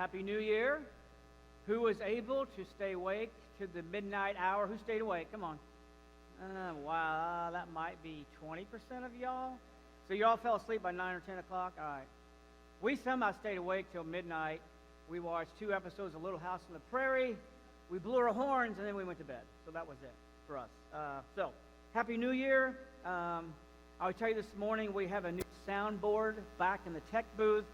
Happy New Year. Who was able to stay awake to the midnight hour? Who stayed awake? Come on. Wow, that might be 20% of y'all. So y'all fell asleep by 9 or 10 o'clock? All right. We somehow stayed awake till midnight. We watched 2 episodes of Little House on the Prairie. We blew our horns, and then we went to bed. So that was it for us. So, Happy New Year. I'll tell you this morning, we have a new soundboard back in the tech booth.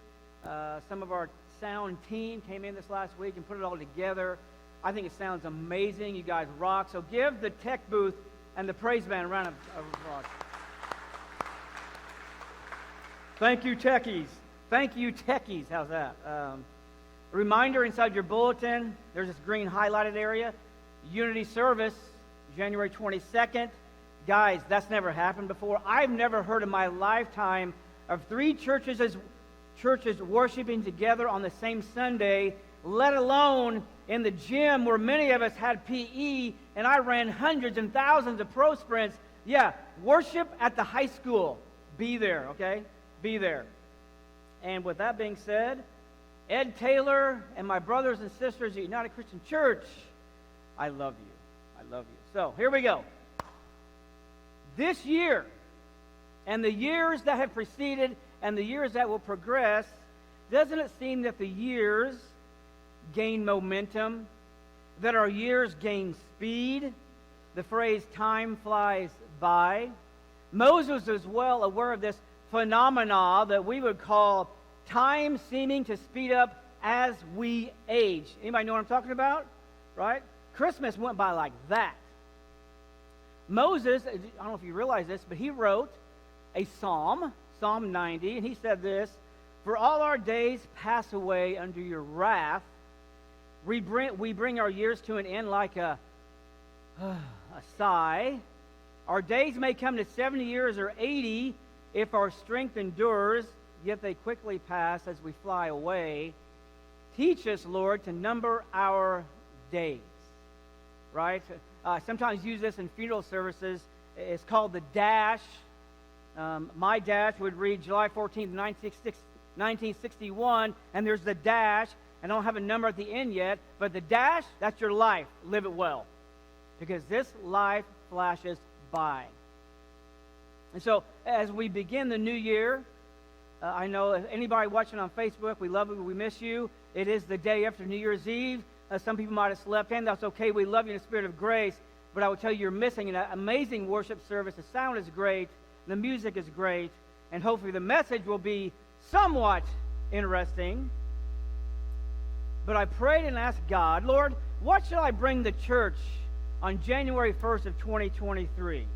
Some of our sound team came in this last week and put it all together. I think it sounds amazing. You guys rock. So give the tech booth and the praise band a round of applause. Thank you, techies. Thank you, techies. How's that? A reminder inside your bulletin, there's this green highlighted area. Unity service, January 22nd. Guys, that's never happened before. I've never heard in my lifetime of 3 churches worshiping together on the same Sunday, let alone in the gym where many of us had PE, and I ran hundreds and thousands of pro sprints. Yeah, worship at the high school. Be there, okay? Be there. And with that being said, Ed Taylor and my brothers and sisters at United Christian Church, I love you. I love you. So, here we go. This year, and the years that have preceded, and the years that will progress, doesn't it seem that the years gain momentum, that our years gain speed? The phrase, time flies by. Moses is well aware of this phenomena that we would call time seeming to speed up as we age. Anybody know what I'm talking about? Right? Christmas went by like that. Moses, I don't know if you realize this, but he wrote a psalm, Psalm 90, and he said this: "For all our days pass away under your wrath. We bring our years to an end like a sigh. Our days may come to 70 years or 80 if our strength endures, yet they quickly pass as we fly away. Teach us, Lord, to number our days." Right? Sometimes use this in funeral services. It's called the dash. My dash would read July 14th, 1961, and there's the dash. I don't have a number at the end yet, but the dash, that's your life. Live it well, because this life flashes by. And so, as we begin the new year, I know if anybody watching on Facebook, we love you, we miss you. It is the day after New Year's Eve. Some people might have slept in. That's okay. We love you in the spirit of grace. But I will tell you, you're missing an amazing worship service. The sound is great. The music is great. And hopefully the message will be somewhat interesting. But I prayed and asked God, Lord, what should I bring the church on January 1st of 2023?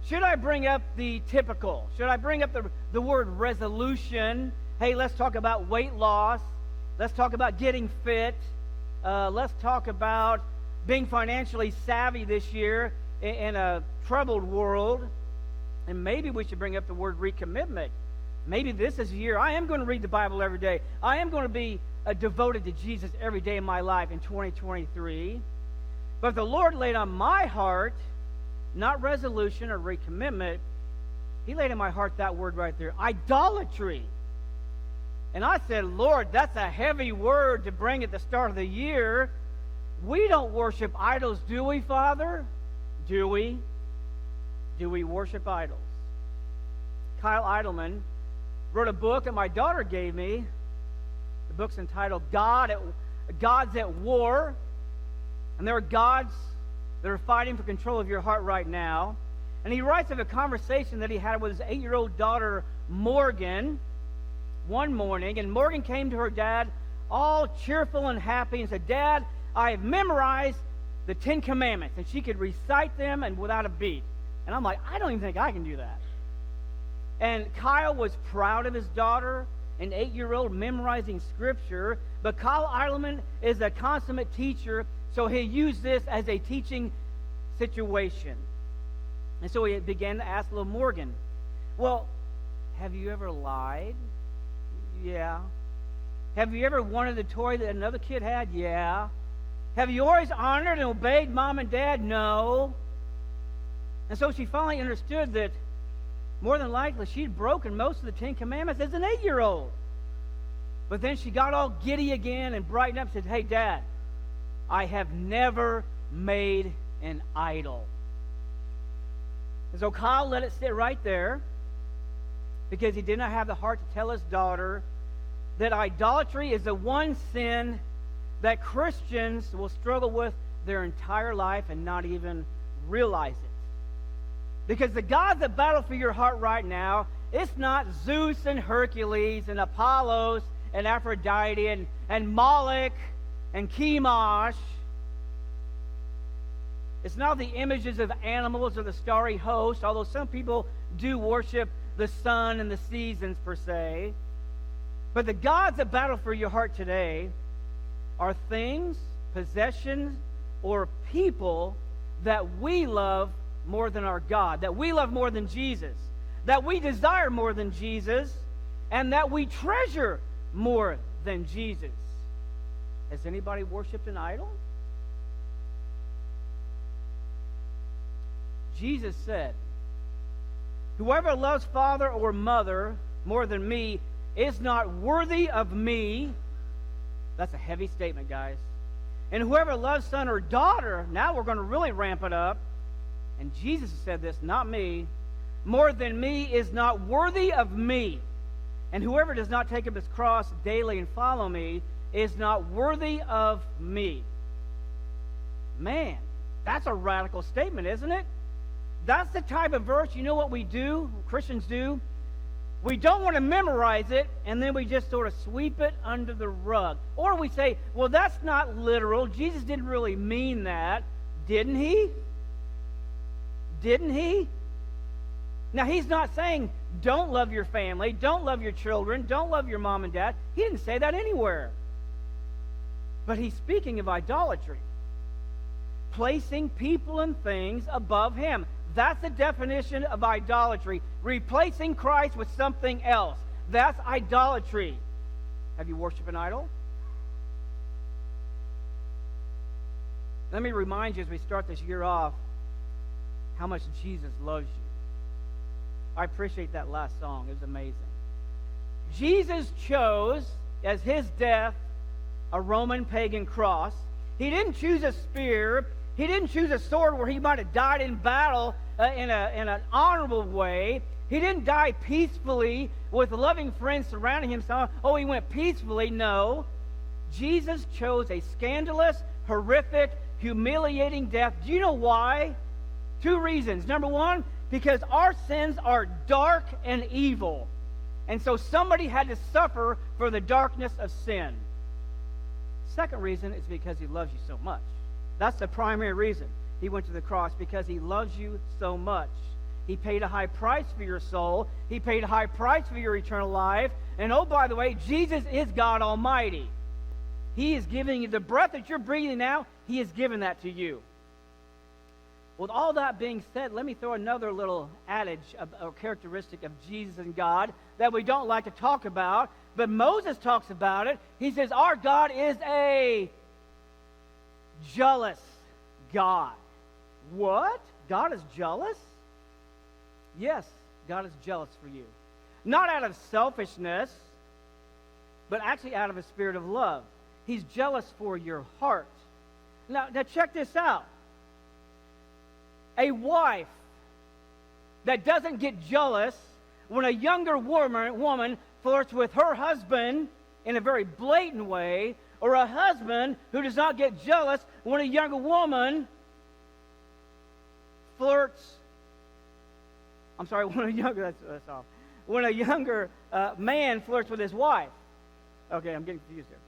Should I bring up the typical? Should I bring up the word resolution? Hey, let's talk about weight loss. Let's talk about getting fit. Let's talk about being financially savvy this year in a troubled world. And maybe we should bring up the word recommitment. Maybe this is a year I am going to read the Bible every day. I am going to be devoted to Jesus every day of my life in 2023. But the Lord laid on my heart, not resolution or recommitment, He laid in my heart that word right there, idolatry. And I said, Lord, that's a heavy word to bring at the start of the year. We don't worship idols, do we, Father? Do we? Do we worship idols? Kyle Idleman wrote a book that my daughter gave me. The book's entitled Gods at War. And there are gods that are fighting for control of your heart right now. And he writes of a conversation that he had with his 8-year-old daughter, Morgan, one morning. And Morgan came to her dad all cheerful and happy and said, "Dad, I have memorized the 10 Commandments." And she could recite them and without a beat. And I'm like, I don't even think I can do that. And Kyle was proud of his daughter, an 8-year-old memorizing Scripture. But Kyle Idleman is a consummate teacher, so he used this as a teaching situation. And so he began to ask little Morgan, well, have you ever lied? Yeah. Have you ever wanted the toy that another kid had? Yeah. Have you always honored and obeyed mom and dad? No. And so she finally understood that more than likely she'd broken most of the 10 Commandments as an 8-year-old. But then she got all giddy again and brightened up and said, "Hey, Dad, I have never made an idol." And so Kyle let it sit right there because he did not have the heart to tell his daughter that idolatry is the one sin that Christians will struggle with their entire life and not even realize it. Because the gods that battle for your heart right now, it's not Zeus and Hercules and Apollos and Aphrodite and Moloch and Chemosh. It's not the images of animals or the starry host, although some people do worship the sun and the seasons per se. But the gods that battle for your heart today are things, possessions, or people that we love more than our God, that we love more than Jesus, that we desire more than Jesus, and that we treasure more than Jesus. Has anybody worshipped an idol? Jesus said, "Whoever loves father or mother more than me is not worthy of me." That's a heavy statement, guys. "And whoever loves son or daughter," now we're going to really ramp it up, and Jesus said this, not me, "more than me is not worthy of me. And whoever does not take up his cross daily and follow me is not worthy of me." Man, that's a radical statement, isn't it? That's the type of verse, you know what we do, Christians do? We don't want to memorize it, and then we just sort of sweep it under the rug. Or we say, well, that's not literal. Jesus didn't really mean that. Didn't he? Didn't he? Now, he's not saying don't love your family, don't love your children, don't love your mom and dad. He didn't say that anywhere. But he's speaking of idolatry. Placing people and things above him. That's the definition of idolatry. Replacing Christ with something else. That's idolatry. Have you worshiped an idol? Let me remind you as we start this year off how much Jesus loves you. I appreciate that last song. It was amazing. Jesus chose as his death a Roman pagan cross. He didn't choose a spear. He didn't choose a sword where he might have died in battle in an honorable way. He didn't die peacefully with loving friends surrounding him. Oh, he went peacefully. No. Jesus chose a scandalous, horrific, humiliating death. Do you know why? 2 reasons. Number one, because our sins are dark and evil. And so somebody had to suffer for the darkness of sin. Second reason is because he loves you so much. That's the primary reason he went to the cross, because he loves you so much. He paid a high price for your soul. He paid a high price for your eternal life. And oh, by the way, Jesus is God Almighty. He is giving you the breath that you're breathing now. He has given that to you. With all that being said, let me throw another little adage or characteristic of Jesus and God that we don't like to talk about, but Moses talks about it. He says, our God is a jealous God. What? God is jealous? Yes, God is jealous for you. Not out of selfishness, but actually out of a spirit of love. He's jealous for your heart. Now check this out. A wife that doesn't get jealous when a younger woman flirts with her husband in a very blatant way, or a husband who does not get jealous when a younger woman flirts. I'm sorry, when a younger man flirts with his wife. Okay, I'm getting confused here.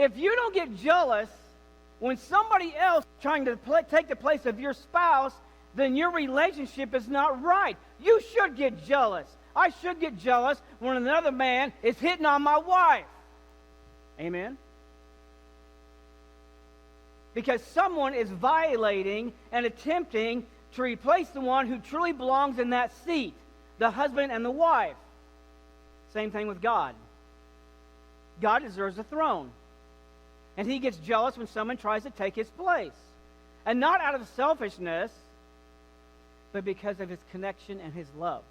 If you don't get jealous when somebody else is trying to take the place of your spouse, then your relationship is not right. You should get jealous. I should get jealous when another man is hitting on my wife. Amen? Because someone is violating and attempting to replace the one who truly belongs in that seat, the husband and the wife. Same thing with God. God deserves a throne. And he gets jealous when someone tries to take his place. And not out of selfishness, but because of his connection and his love.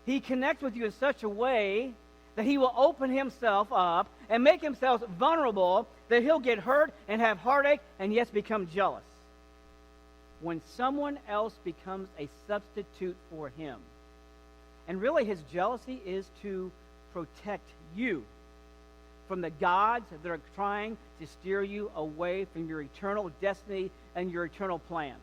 He connects with you in such a way that he will open himself up and make himself vulnerable, that he'll get hurt and have heartache and, yes, become jealous. When someone else becomes a substitute for him. And really his jealousy is to protect you from the gods that are trying to steer you away from your eternal destiny and your eternal plan.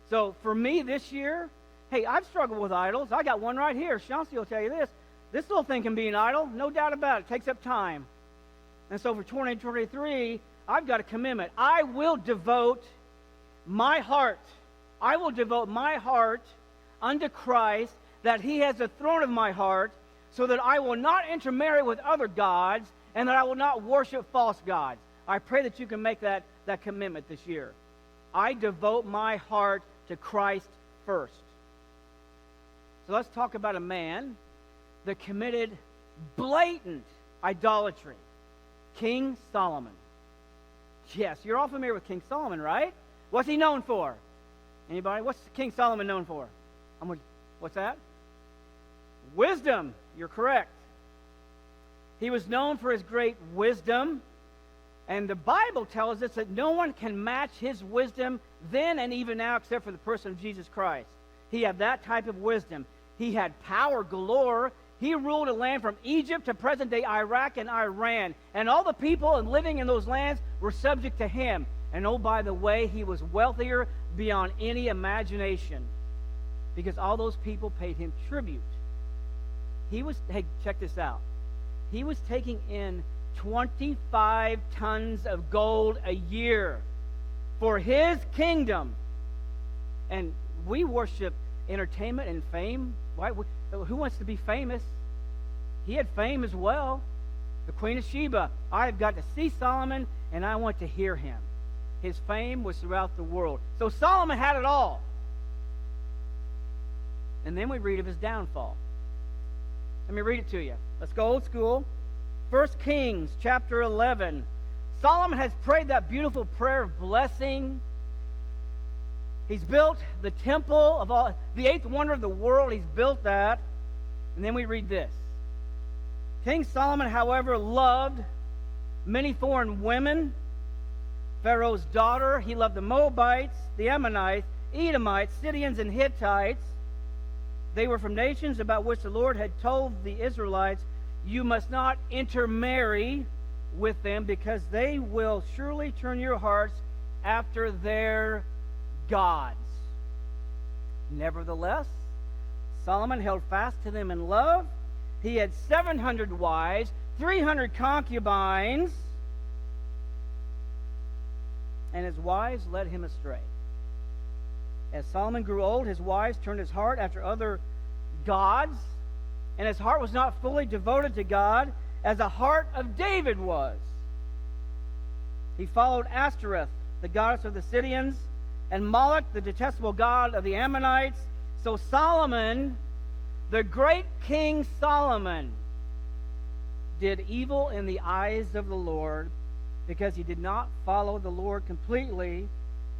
So for me this year, hey, I've struggled with idols. I got one right here. Chauncey will tell you this. This little thing can be an idol, no doubt about it. It takes up time. And so for 2023, I've got a commitment. I will devote my heart. I will devote my heart unto Christ, that he has the throne of my heart, so that I will not intermarry with other gods and that I will not worship false gods. I pray that you can make that commitment this year. I devote my heart to Christ first. So let's talk about a man that committed blatant idolatry. King Solomon. Yes, you're all familiar with King Solomon, right? What's he known for? Anybody? What's King Solomon known for? What's that? Wisdom. You're correct. He was known for his great wisdom. And the Bible tells us that no one can match his wisdom then and even now except for the person of Jesus Christ. He had that type of wisdom. He had power galore. He ruled a land from Egypt to present-day Iraq and Iran. And all the people living in those lands were subject to him. And oh, by the way, he was wealthier beyond any imagination because all those people paid him tribute. Hey, check this out. He was taking in 25 tons of gold a year for his kingdom. And we worship entertainment and fame. Why? Who wants to be famous? He had fame as well. The Queen of Sheba. I have got to see Solomon, and I want to hear him. His fame was throughout the world. So Solomon had it all. And then we read of his downfall. Let me read it to you. Let's go old school. 1 Kings chapter 11. Solomon has prayed that beautiful prayer of blessing. He's built the temple of all, the eighth wonder of the world. He's built that. And then we read this. King Solomon, however, loved many foreign women. Pharaoh's daughter. He loved the Moabites, the Ammonites, Edomites, Sidonians, and Hittites. They were from nations about which the Lord had told the Israelites, you must not intermarry with them because they will surely turn your hearts after their gods. Nevertheless, Solomon held fast to them in love. He had 700 wives, 300 concubines, and his wives led him astray. As Solomon grew old, his wives turned his heart after other gods, and his heart was not fully devoted to God as the heart of David was. He followed Ashtoreth, the goddess of the Sidonians, and Moloch, the detestable god of the Ammonites. So Solomon, the great King Solomon, did evil in the eyes of the Lord because he did not follow the Lord completely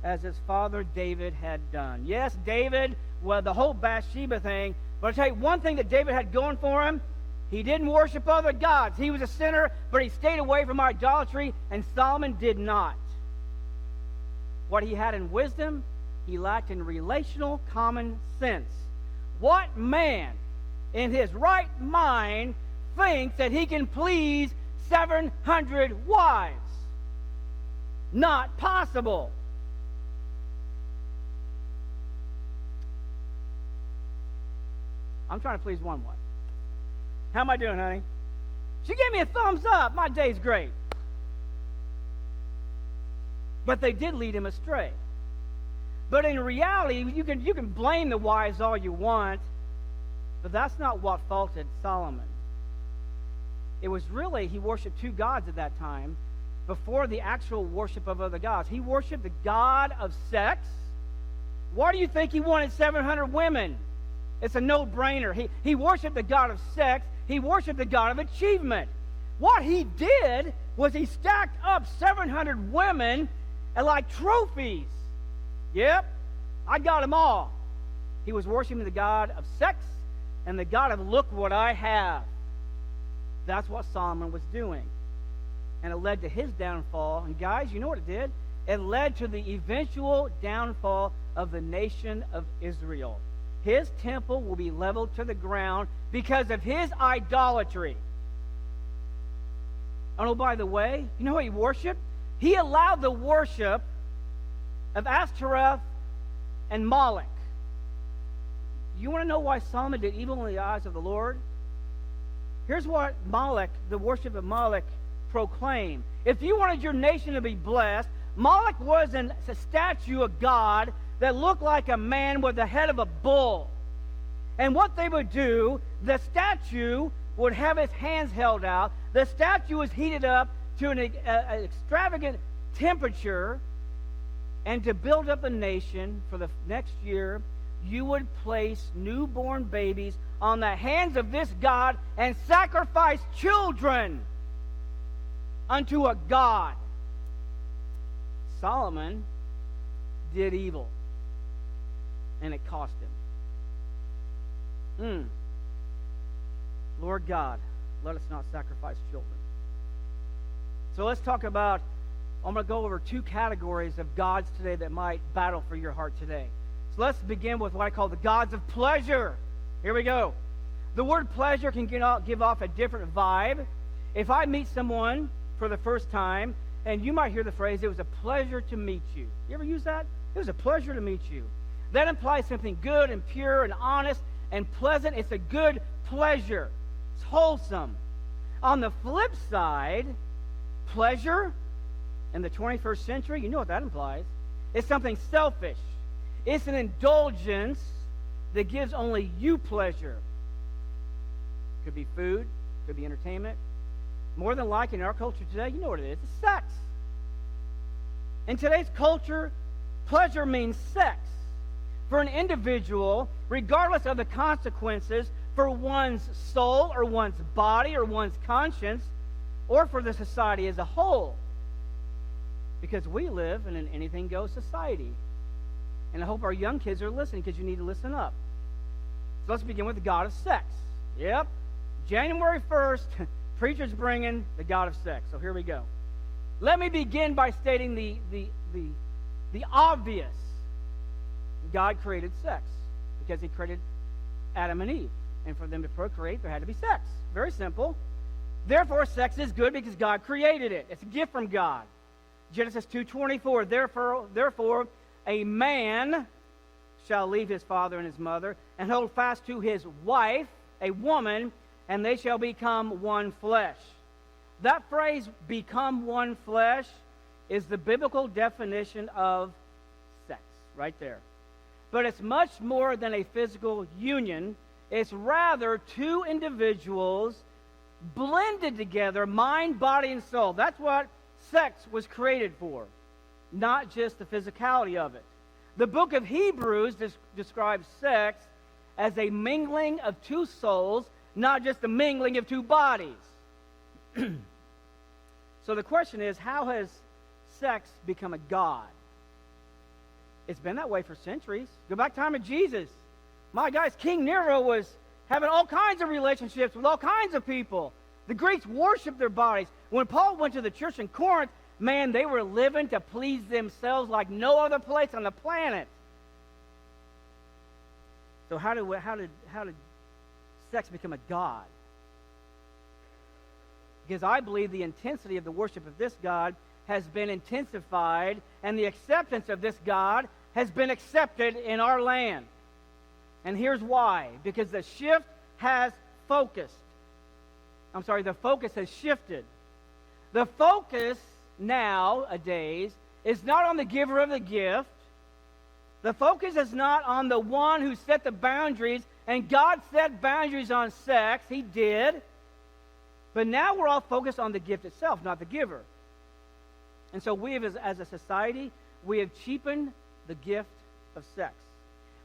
as his father David had done. Yes, David, well, the whole Bathsheba thing, but I'll tell you one thing that David had going for him. He didn't worship other gods. He was a sinner, but he stayed away from idolatry, and Solomon did not. What he had in wisdom, he lacked in relational common sense. What man in his right mind thinks that he can please 700 wives? Not possible. I'm trying to please one wife. How am I doing, honey? She gave me a thumbs up. My day's great. But they did lead him astray. But in reality, you can blame the wives all you want, but that's not what faulted Solomon. It was really, he worshipped two gods at that time before the actual worship of other gods. He worshipped the god of sex. Why do you think he wanted 700 women? It's a no-brainer. He worshipped the god of sex. He worshipped the god of achievement. What he did was he stacked up 700 women like trophies. Yep, I got them all. He was worshiping the god of sex and the God of look what I have. That's what Solomon was doing. And it led to his downfall. And guys, you know what it did? It led to the eventual downfall of the nation of Israel. His temple will be leveled to the ground because of his idolatry. Oh, by the way, you know what he worshiped? He allowed the worship of Ashtoreth and Moloch. You want to know why Solomon did evil in the eyes of the Lord? Here's what Moloch, the worship of Moloch, proclaimed. If you wanted your nation to be blessed, Moloch was a statue of God that looked like a man with the head of a bull. And what they would do, the statue would have its hands held out. The statue was heated up to an extravagant temperature. And to build up a nation for the next year, you would place newborn babies on the hands of this God and sacrifice children unto a god. Solomon did evil, and it cost him. Lord God, let us not sacrifice children. So let's talk about, I'm going to go over two categories of gods today that might battle for your heart today. So let's begin with what I call the gods of pleasure. Here we go. The word pleasure can give off a different vibe. If I meet someone for the first time, and you might hear the phrase, it was a pleasure to meet you. You ever use that? It was a pleasure to meet you. That implies something good and pure and honest and pleasant. It's a good pleasure. It's wholesome. On the flip side, pleasure in the 21st century, you know what that implies. It's something selfish. It's an indulgence that gives only you pleasure. Could be food, could be entertainment. More than likely in our culture today, you know what it is. It's sex. In today's culture, pleasure means sex. For an individual, regardless of the consequences for one's soul or one's body or one's conscience, or for the society as a whole. Because we live in an anything-goes society. And I hope our young kids are listening, because you need to listen up. So let's begin with the God of sex. Yep. January 1st, preacher's bringing the God of sex. So here we go. Let me begin by stating the obvious. God created sex because he created Adam and Eve. And for them to procreate, there had to be sex. Very simple. Therefore, sex is good because God created it. It's a gift from God. Genesis 2:24, therefore, a man shall leave his father and his mother and hold fast to his wife, a woman, and they shall become one flesh. That phrase, become one flesh, is the biblical definition of sex, right there. But it's much more than a physical union. It's rather two individuals blended together, mind, body, and soul. That's what sex was created for, not just the physicality of it. The book of Hebrews describes sex as a mingling of two souls, not just the mingling of two bodies. So the question is, how has sex become a god? It's been that way for centuries. Go back to the time of Jesus. My guys, King Nero was having all kinds of relationships with all kinds of people. The Greeks worshiped their bodies. When Paul went to the church in Corinth, man, they were living to please themselves like no other place on the planet. So how did sex become a god? Because I believe the intensity of the worship of this God has been intensified, and the acceptance of this God has been accepted in our land. And here's why. Because the shift has focused. The focus has shifted. The focus nowadays is not on the giver of the gift. The focus is not on the one who set the boundaries, and God set boundaries on sex. He did. But now we're all focused on the gift itself, not the giver. And so we have, as a society, we have cheapened the gift of sex.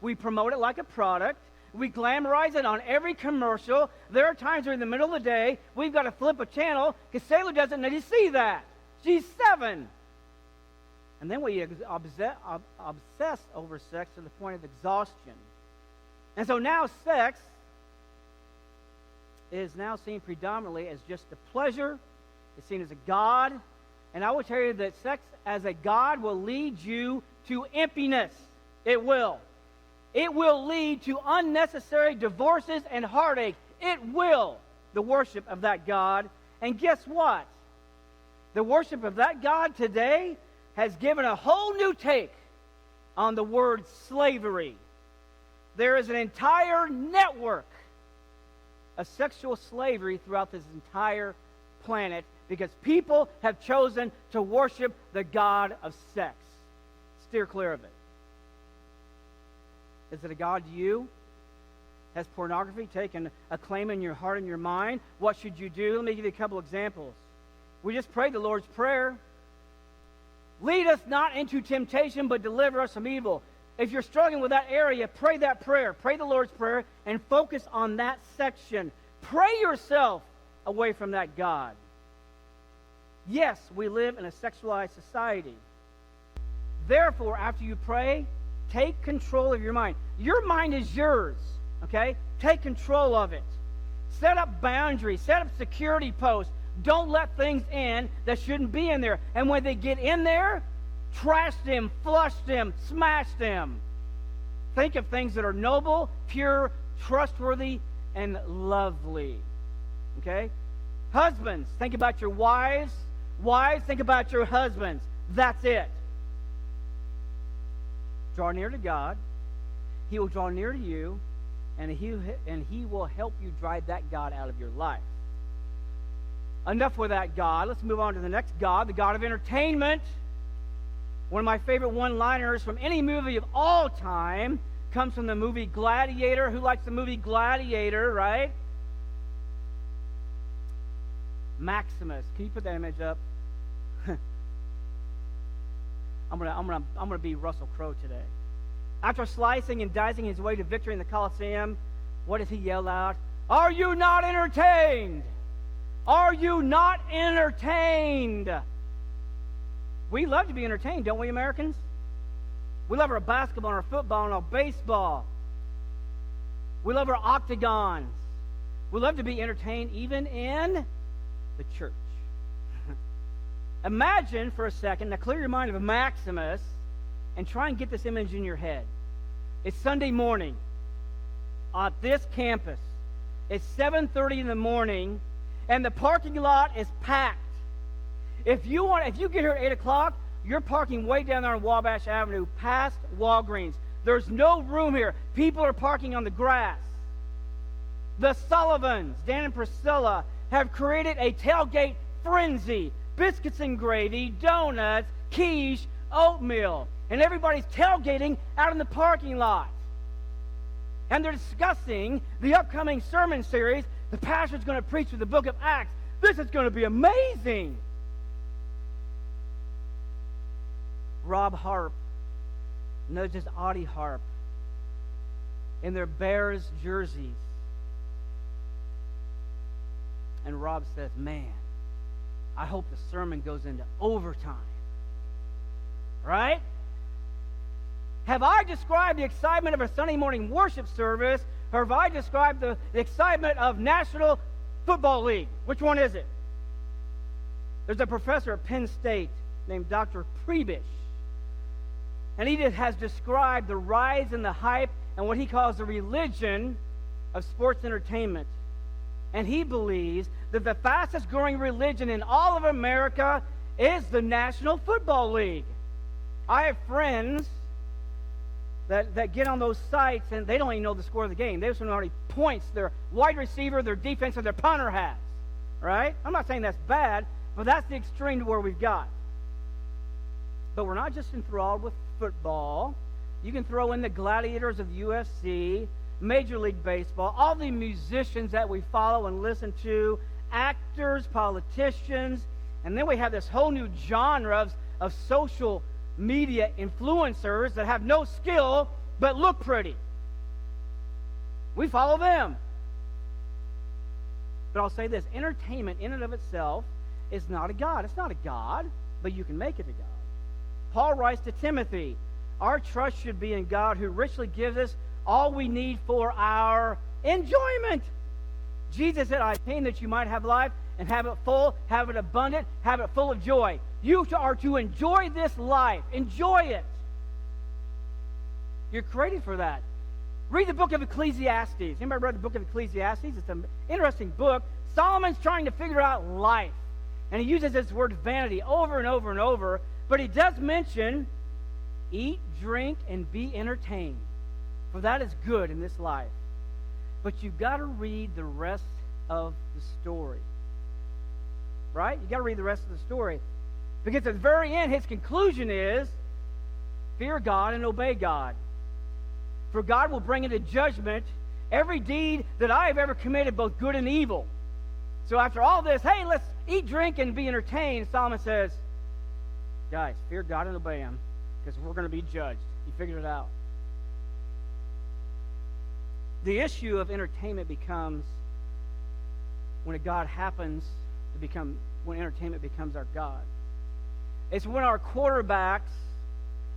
We promote it like a product. We glamorize it on every commercial. There are times where in the middle of the day, we've got to flip a channel because Sailor doesn't need to see that. She's 7. And then we obsess over sex to the point of exhaustion. And so now sex is now seen predominantly as just a pleasure. It's seen as a god. And I will tell you that sex as a god will lead you to emptiness. It will. It will lead to unnecessary divorces and heartache. It will, the worship of that god. And guess what? The worship of that god today has given a whole new take on the word slavery. There is an entire network of sexual slavery throughout this entire planet because people have chosen to worship the god of sex. Steer clear of it. Is it a god to you? Has pornography taken a claim in your heart and your mind? What should you do? Let me give you a couple examples. We just prayed the Lord's Prayer. Lead us not into temptation, but deliver us from evil. If you're struggling with that area, pray that prayer. Pray the Lord's Prayer and focus on that section. Pray yourself away from that God. Yes, we live in a sexualized society. Therefore, after you pray, take control of your mind. Your mind is yours, okay? Take control of it. Set up boundaries. Set up security posts. Don't let things in that shouldn't be in there. And when they get in there, trash them, flush them, smash them. Think of things that are noble, pure, trustworthy, and lovely. Okay? Husbands, think about your wives. Wives, think about your husbands. That's it. Draw near to God. He will draw near to you, and He will help you drive that God out of your life. Enough with that God. Let's move on to the next God, the God of entertainment. One of my favorite one-liners from any movie of all time comes from the movie Gladiator. Who likes the movie Gladiator, right? Maximus. Can you put that image up? I'm gonna be Russell Crowe today. After slicing and dicing his way to victory in the Colosseum, what does he yell out? Are you not entertained? Are you not entertained? We love to be entertained, don't we, Americans? We love our basketball and our football and our baseball. We love our octagons. We love to be entertained even in the church. Imagine for a second, now clear your mind of Maximus and try and get this image in your head. It's Sunday morning at this campus. It's 7:30 in the morning, and the parking lot is packed. If you get here at 8 o'clock, you're parking way down there on Wabash Avenue, past Walgreens. There's no room here. People are parking on the grass. The Sullivans, Dan and Priscilla, have created a tailgate frenzy. Biscuits and gravy, donuts, quiche, oatmeal. And everybody's tailgating out in the parking lot. And they're discussing the upcoming sermon series. The pastor's going to preach through the book of Acts. This is going to be amazing. Rob Harp nudges Audie Harp in their Bears jerseys. And Rob says, man, I hope the sermon goes into overtime. Right? Have I described the excitement of a Sunday morning worship service, or have I described the excitement of National Football League? Which one is it? There's a professor at Penn State named Dr. Prebish, and he has described the rise and the hype and what he calls the religion of sports entertainment. And he believes that the fastest growing religion in all of America is the National Football League. I have friends that get on those sites and they don't even know the score of the game. They just know how many points their wide receiver, their defense, or their punter has. Right? I'm not saying that's bad, but that's the extreme to where we've got. But we're not just enthralled with football. You can throw in the gladiators of the UFC, Major League Baseball, all the musicians that we follow and listen to, actors, politicians, and then we have this whole new genre of social media influencers that have no skill but look pretty. We follow them. But I'll say this, entertainment in and of itself is not a God. It's not a God, but you can make it a God. Paul writes to Timothy, our trust should be in God who richly gives us all we need for our enjoyment. Jesus said, I came that you might have life and have it full, have it abundant, have it full of joy. You are to enjoy this life. Enjoy it. You're created for that. Read the book of Ecclesiastes. Anybody read the book of Ecclesiastes? It's an interesting book. Solomon's trying to figure out life. And he uses this word vanity over and over and over. But he does mention, eat, drink, and be entertained. For that is good in this life. But you've got to read the rest of the story. Right? You've got to read the rest of the story. Because at the very end, his conclusion is, fear God and obey God. For God will bring into judgment every deed that I have ever committed, both good and evil. So after all this, hey, let's eat, drink, and be entertained, Solomon says, guys, fear God and obey him, because we're going to be judged. He figured it out. The issue of entertainment becomes when when entertainment becomes our God. It's when our quarterbacks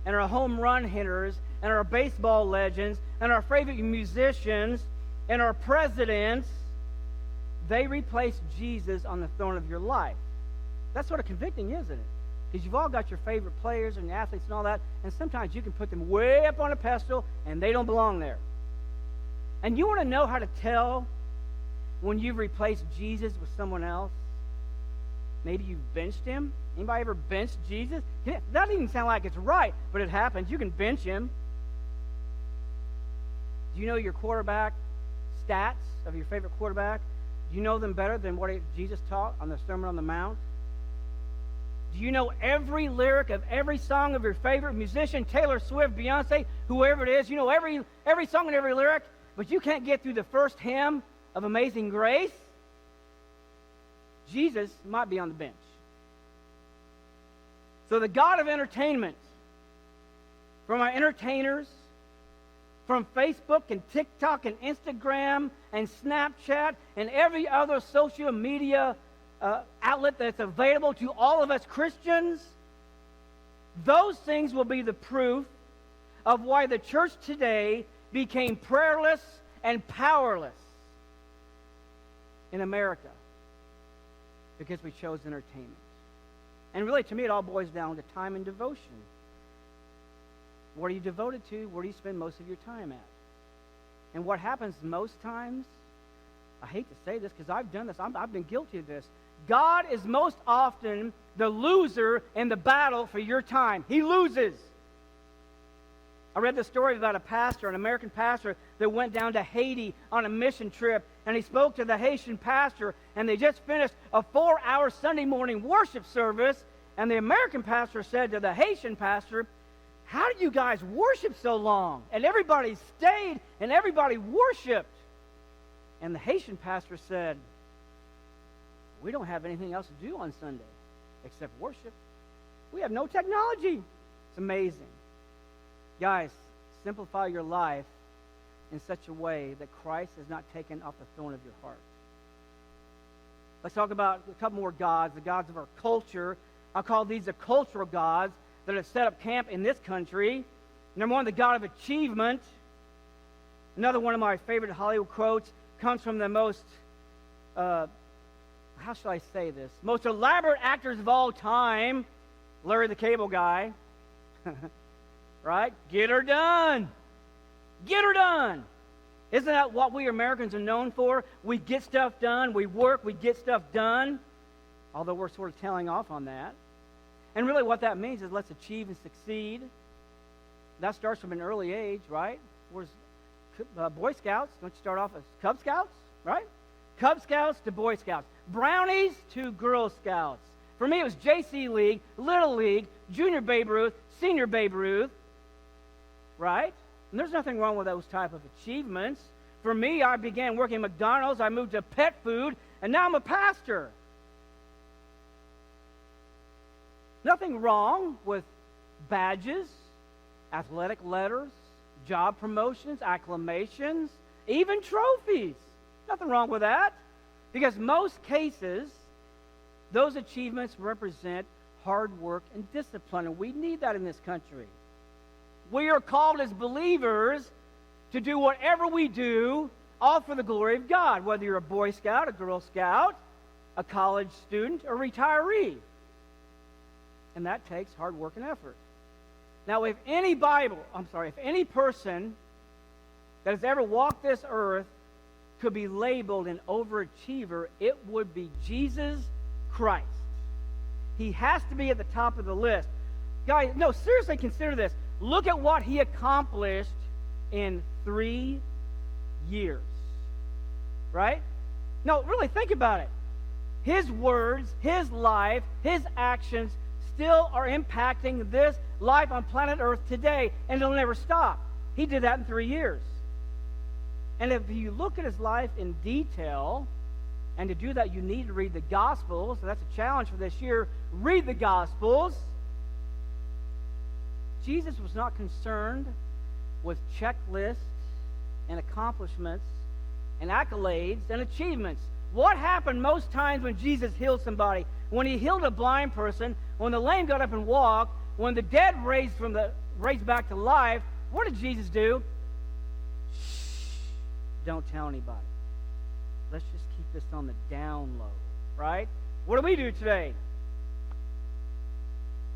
and our home run hitters and our baseball legends and our favorite musicians and our presidents, they replace Jesus on the throne of your life. That's sort of convicting, isn't it? Because you've all got your favorite players and athletes and all that, and sometimes you can put them way up on a pedestal and they don't belong there. And you want to know how to tell when you've replaced Jesus with someone else? Maybe you've benched him. Anybody ever benched Jesus? That doesn't even sound like it's right, but it happens. You can bench him. Do you know your quarterback stats of your favorite quarterback? Do you know them better than what Jesus taught on the Sermon on the Mount? Do you know every lyric of every song of your favorite musician, Taylor Swift, Beyonce, whoever it is? You know every song and every lyric, but you can't get through the first hymn of Amazing Grace? Jesus might be on the bench. So the God of entertainment, from our entertainers, from Facebook and TikTok and Instagram and Snapchat and every other social media outlet that's available to all of us Christians, those things will be the proof of why the church today became prayerless and powerless in America, because we chose entertainment. And really, to me, it all boils down to time and devotion. What are you devoted to? Where do you spend most of your time at? And what happens most times, I hate to say this because I've done this, I've been guilty of this. God is most often the loser in the battle for your time. He loses. I read the story about a pastor, an American pastor, that went down to Haiti on a mission trip, and he spoke to the Haitian pastor, and they just finished a 4-hour Sunday morning worship service, and the American pastor said to the Haitian pastor, how do you guys worship so long? And everybody stayed, and everybody worshiped. And the Haitian pastor said, we don't have anything else to do on Sunday except worship. We have no technology. It's amazing. Guys, simplify your life in such a way that Christ is not taken off the throne of your heart. Let's talk about a couple more gods, the gods of our culture. I'll call these the cultural gods that have set up camp in this country. Number one, the God of achievement. Another one of my favorite Hollywood quotes comes from the most, how shall I say this? Most elaborate actors of all time, Larry the Cable Guy. Right? Get her done. Get her done. Isn't that what we Americans are known for? We get stuff done. We work. We get stuff done. Although we're sort of tailing off on that. And really what that means is let's achieve and succeed. That starts from an early age, right? Where's Boy Scouts? Don't you start off as Cub Scouts, right? Cub Scouts to Boy Scouts. Brownies to Girl Scouts. For me, it was JC League, Little League, Junior Babe Ruth, Senior Babe Ruth, right? And there's nothing wrong with those type of achievements. For me, I began working at McDonald's. I moved to pet food, and now I'm a pastor. Nothing wrong with badges, athletic letters, job promotions, acclamations, even trophies. Nothing wrong with that. Because most cases, those achievements represent hard work and discipline, and we need that in this country. We are called as believers to do whatever we do all for the glory of God, whether you're a Boy Scout, a Girl Scout, a college student, or retiree. And that takes hard work and effort. Now, if any person that has ever walked this earth could be labeled an overachiever, it would be Jesus Christ. He has to be at the top of the list. Guys, no, seriously consider this. Look at what he accomplished in 3 years. Right? No, really, think about it. His words, his life, his actions still are impacting this life on planet Earth today, and it'll never stop. He did that in 3 years. And if you look at his life in detail, and to do that you need to read the Gospels, so that's a challenge for this year. Read the Gospels. Jesus was not concerned with checklists and accomplishments and accolades and achievements. What happened most times when Jesus healed somebody? When he healed a blind person, when the lame got up and walked, when the dead raised back to life, what did Jesus do? Shh, don't tell anybody. Let's just keep this on the down low, right? What do we do today?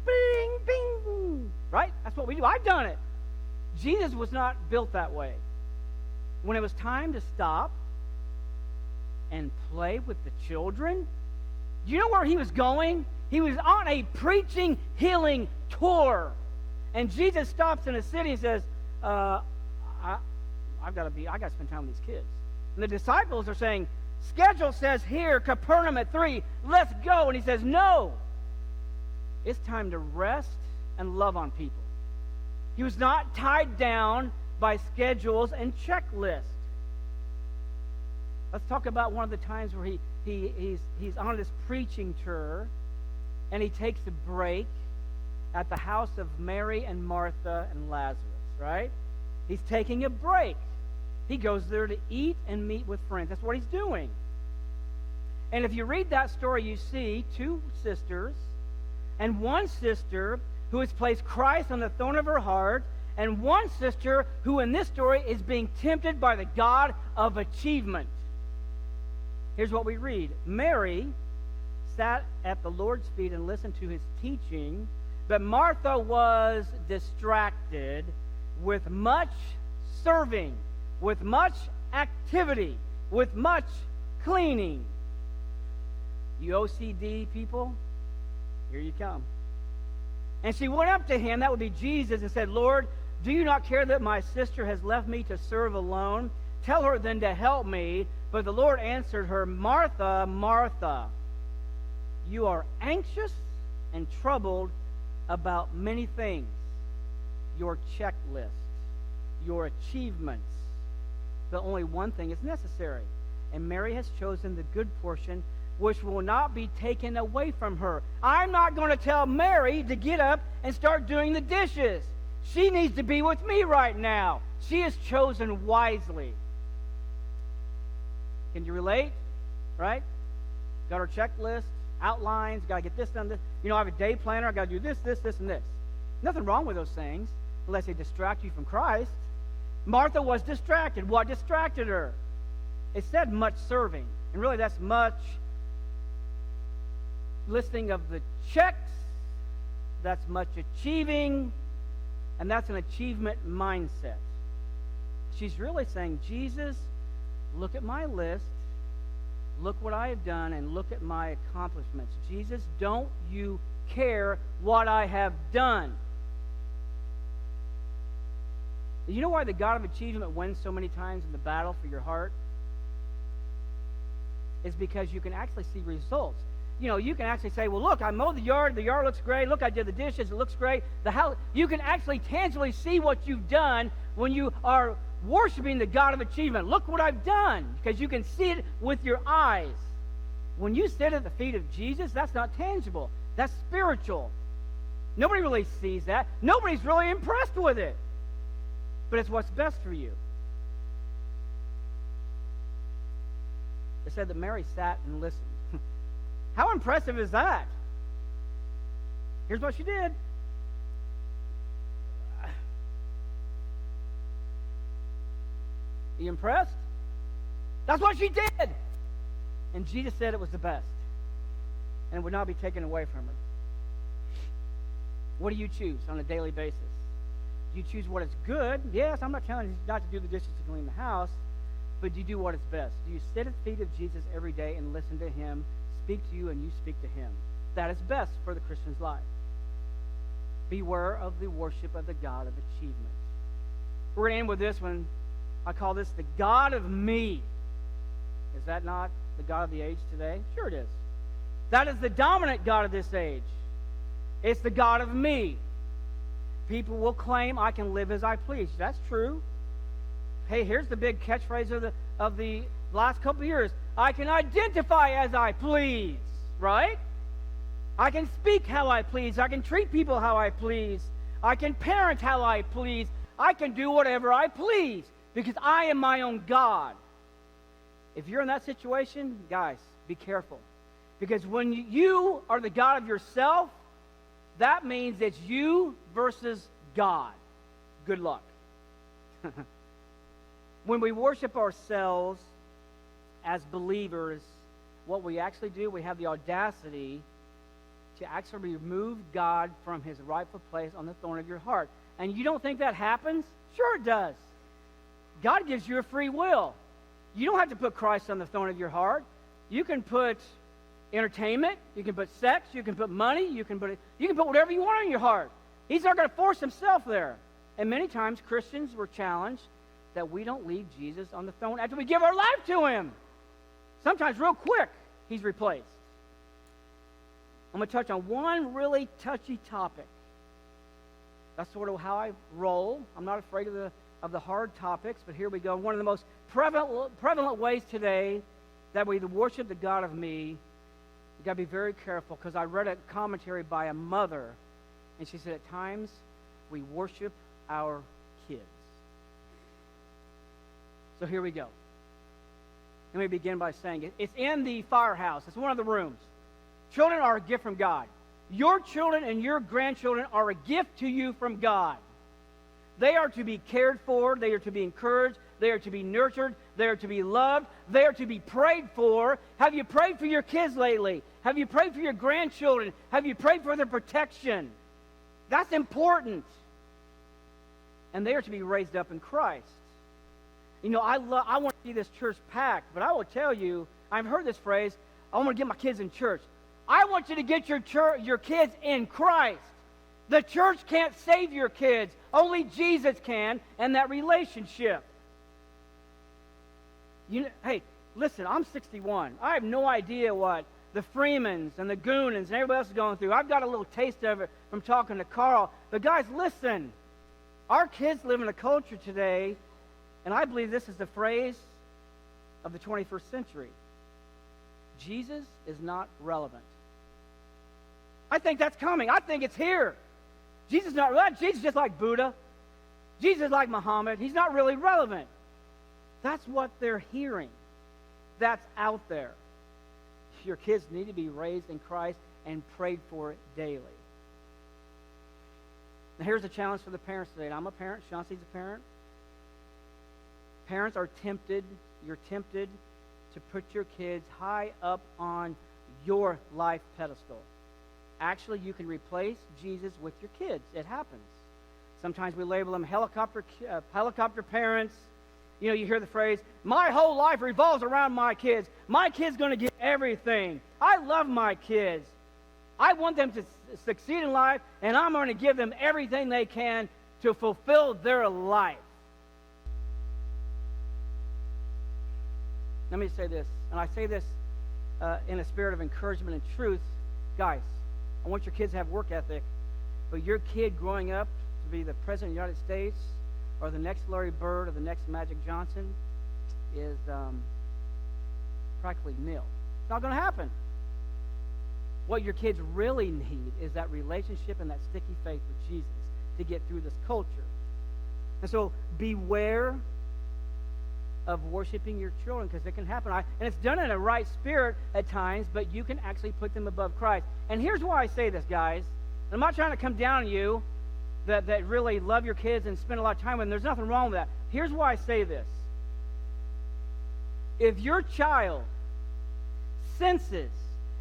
Bing, bing, right? That's what we do. I've done it. Jesus was not built that way. When it was time to stop and play with the children, do you know where he was going? He was on a preaching, healing tour. And Jesus stops in a city and says, I got to spend time with these kids. And the disciples are saying, schedule says here, Capernaum at 3, let's go. And he says, no. It's time to rest and love on people. He was not tied down by schedules and checklists. Let's talk about one of the times where he's on this preaching tour, and he takes a break at the house of Mary and Martha and Lazarus, right? He's taking a break. He goes there to eat and meet with friends. That's what he's doing. And if you read that story, you see 2 sisters, and one sister who has placed Christ on the throne of her heart, and one sister who in this story is being tempted by the God of achievement. Here's what we read. Mary sat at the Lord's feet and listened to his teaching, but Martha was distracted with much serving, with much activity, with much cleaning. You OCD people, here you come. And she went up to him, that would be Jesus, and said, Lord, do you not care that my sister has left me to serve alone? Tell her then to help me. But the Lord answered her, Martha, Martha, you are anxious and troubled about many things. Your checklist, your achievements. But only one thing is necessary. And Mary has chosen the good portion, which will not be taken away from her. I'm not going to tell Mary to get up and start doing the dishes. She needs to be with me right now. She has chosen wisely. Can you relate? Right? Got her checklist, outlines, got to get this done. This. I have a day planner. I got to do this, this, this, and this. Nothing wrong with those things unless they distract you from Christ. Martha was distracted. What distracted her? It said much serving. And really that's much listing of the checks. That's much achieving. And that's an achievement mindset. She's really saying, Jesus, look at my list, look what I have done, and look at my accomplishments. Jesus, don't you care what I have done? You know why the God of achievement wins so many times in the battle for your heart? It's because you can actually see results. You can actually say, well, look, I mowed the yard looks great. Look, I did the dishes, it looks great. The house, you can actually tangibly see what you've done when you are worshiping the God of achievement. Look what I've done, because you can see it with your eyes. When you sit at the feet of Jesus, that's not tangible. That's spiritual. Nobody really sees that. Nobody's really impressed with it. But it's what's best for you. It said that Mary sat and listened. How impressive is that? Here's what she did. You impressed? That's what she did. And Jesus said it was the best. And it would not be taken away from her. What do you choose on a daily basis? Do you choose what is good? Yes, I'm not telling you not to do the dishes to clean the house, but do you do what is best? Do you sit at the feet of Jesus every day and listen to him, speak to you, and you speak to him? That is best for the Christian's life. Beware of the worship of the God of achievement. We're going to end with this one. I call this the God of me. Is that not the God of the age today? Sure it is. That is the dominant God of this age. It's the God of me. People will claim I can live as I please. That's true. Hey, here's the big catchphrase of the last couple of years. I can identify as I please, right? I can speak how I please. I can treat people how I please. I can parent how I please. I can do whatever I please because I am my own God. If you're in that situation, guys, be careful. Because when you are the God of yourself, that means it's you versus God. Good luck. When we worship ourselves as believers, what we actually do, we have the audacity to actually remove God from his rightful place on the throne of your heart. And you don't think that happens? Sure it does. God gives you a free will. You don't have to put Christ on the throne of your heart. You can put entertainment, you can put sex, you can put money, you can put whatever you want in your heart. He's not going to force himself there. And many times Christians were challenged that we don't leave Jesus on the throne after we give our life to him. Sometimes real quick, he's replaced. I'm going to touch on one really touchy topic. That's sort of how I roll. I'm not afraid of the hard topics, but here we go. One of the most prevalent ways today that we worship the God of me, you got to be very careful, because I read a commentary by a mother, and she said at times we worship our kids. So here we go. Let me begin by saying it's in the firehouse. It's one of the rooms. Children are a gift from God. Your children and your grandchildren are a gift to you from God. They are to be cared for. They are to be encouraged. They are to be nurtured. They are to be loved. They are to be prayed for. Have you prayed for your kids lately? Have you prayed for your grandchildren? Have you prayed for their protection? That's important. And they are to be raised up in Christ. You know, I want to see this church packed, but I will tell you, I've heard this phrase, I want to get my kids in church. I want you to get your kids in Christ. The church can't save your kids. Only Jesus can, and that relationship. Hey, listen, I'm 61. I have no idea what the Freemans and the Goonans and everybody else is going through. I've got a little taste of it from talking to Carl. But guys, listen. Our kids live in a culture today, and I believe this is the phrase of the 21st century. Jesus is not relevant. I think that's coming. I think it's here. Jesus is not relevant. Jesus is just like Buddha. Jesus is like Muhammad. He's not really relevant. That's what they're hearing. That's out there. Your kids need to be raised in Christ and prayed for daily. Now here's a challenge for the parents today. And I'm a parent. Chauncey's a parent. Parents are tempted. You're tempted to put your kids high up on your life pedestal. Actually, you can replace Jesus with your kids. It happens. Sometimes we label them helicopter parents. You know, you hear the phrase, my whole life revolves around my kids. My kid's going to get everything. I love my kids. I want them to succeed in life, and I'm going to give them everything they can to fulfill their life. Let me say this, and I say this in a spirit of encouragement and truth. Guys, I want your kids to have work ethic, but your kid growing up to be the President of the United States or the next Larry Bird or the next Magic Johnson is practically nil. It's not going to happen. What your kids really need is that relationship and that sticky faith with Jesus to get through this culture. And so beware of worshiping your children, because it can happen. And it's done in a right spirit at times, but you can actually put them above Christ. And here's why I say this, guys. And I'm not trying to come down on you that really love your kids and spend a lot of time with them. There's nothing wrong with that. Here's why I say this. if your child senses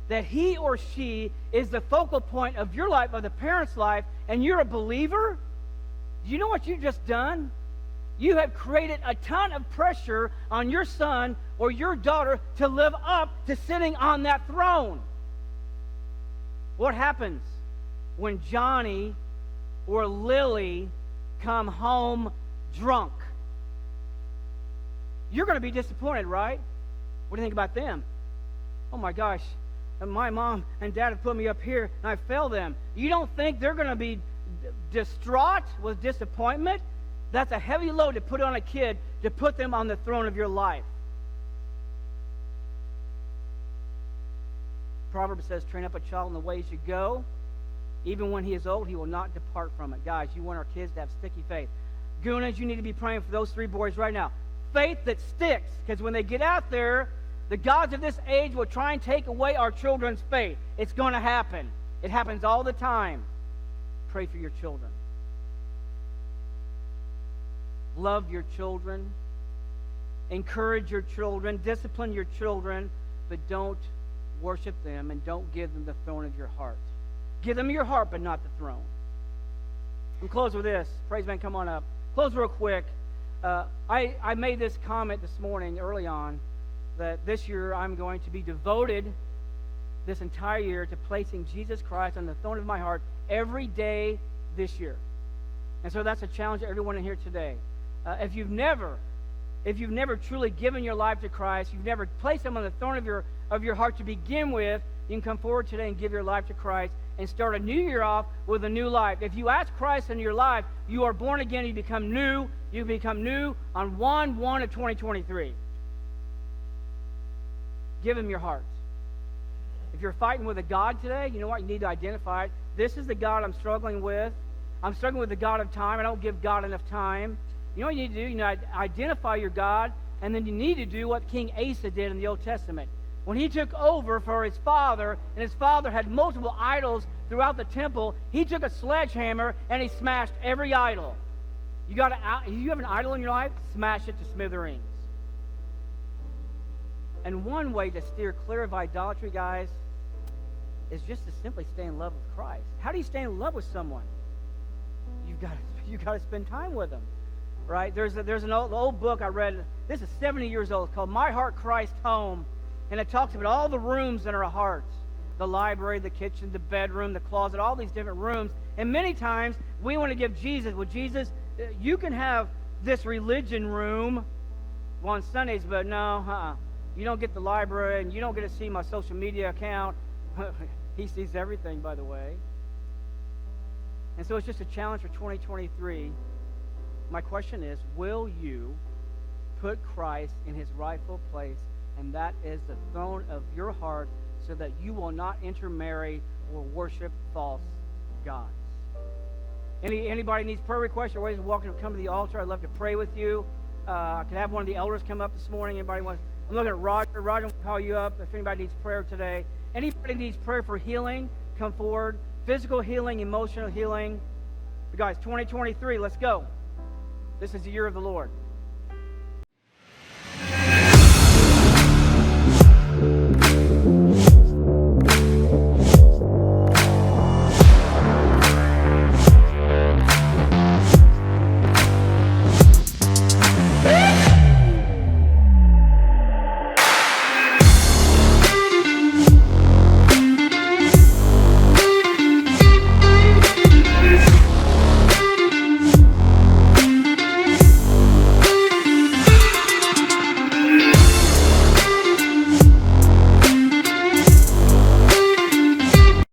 that he or she is the focal point of your life, of the parent's life, and you're a believer, do you know what you've just done? You have created a ton of pressure on your son or your daughter to live up to sitting on that throne. What happens when Johnny or Lily come home drunk? You're going to be disappointed, right? What do you think about them? Oh my gosh, my mom and dad have put me up here and I failed them. You don't think they're going to be distraught with disappointment? That's a heavy load to put on a kid, to put them on the throne of your life. Proverbs says, train up a child in the way he should go. Even when he is old, he will not depart from it. Guys, you want our kids to have sticky faith. Goonies, you need to be praying for those 3 boys right now. Faith that sticks, because when they get out there, the gods of this age will try and take away our children's faith. It's going to happen. It happens all the time. Pray for your children. Love your children. Encourage your children. Discipline your children. But don't worship them and don't give them the throne of your heart. Give them your heart, but not the throne. And close with this. Praise man, come on up. Close real quick. I made this comment this morning early on that this year I'm going to be devoted this entire year to placing Jesus Christ on the throne of my heart every day this year. And so that's a challenge to everyone in here today. If you've never truly given your life to Christ, you've never placed him on the throne of your heart to begin with, you can come forward today and give your life to Christ and start a new year off with a new life. If you ask Christ into your life, you are born again, you become new. You become new on 1/1 of 2023. Give him your heart. If you're fighting with a God today, you know what? You need to identify it. This is the God I'm struggling with. I'm struggling with the God of time. I don't give God enough time. You know what you need to do? You need to identify your God, and then you need to do what King Asa did in the Old Testament. When he took over for his father, and his father had multiple idols throughout the temple, he took a sledgehammer and he smashed every idol. If you have an idol in your life, smash it to smithereens. And one way to steer clear of idolatry, guys, is just to simply stay in love with Christ. How do you stay in love with someone? You've got to spend time with them, right? There's an old book I read. This is 70 years old. It's called My Heart, Christ Home, and it talks about all the rooms in our hearts: the library, the kitchen, the bedroom, the closet, all these different rooms. And many times we want to give Jesus. Well, Jesus, you can have this religion room on Sundays, but no, you don't get the library, and you don't get to see my social media account. He sees everything, by the way. And so it's just a challenge for 2023. My question is, will you put Christ in his rightful place, and that is the throne of your heart, so that you will not intermarry or worship false gods? Anybody needs prayer requests, you're always welcome to come to the altar. I'd love to pray with you. I could have one of the elders come up this morning. Anybody wants? I'm looking at Roger. Roger will call you up if anybody needs prayer today. Anybody needs prayer for healing, come forward. Physical healing, emotional healing. But guys, 2023, let's go. This is the year of the Lord.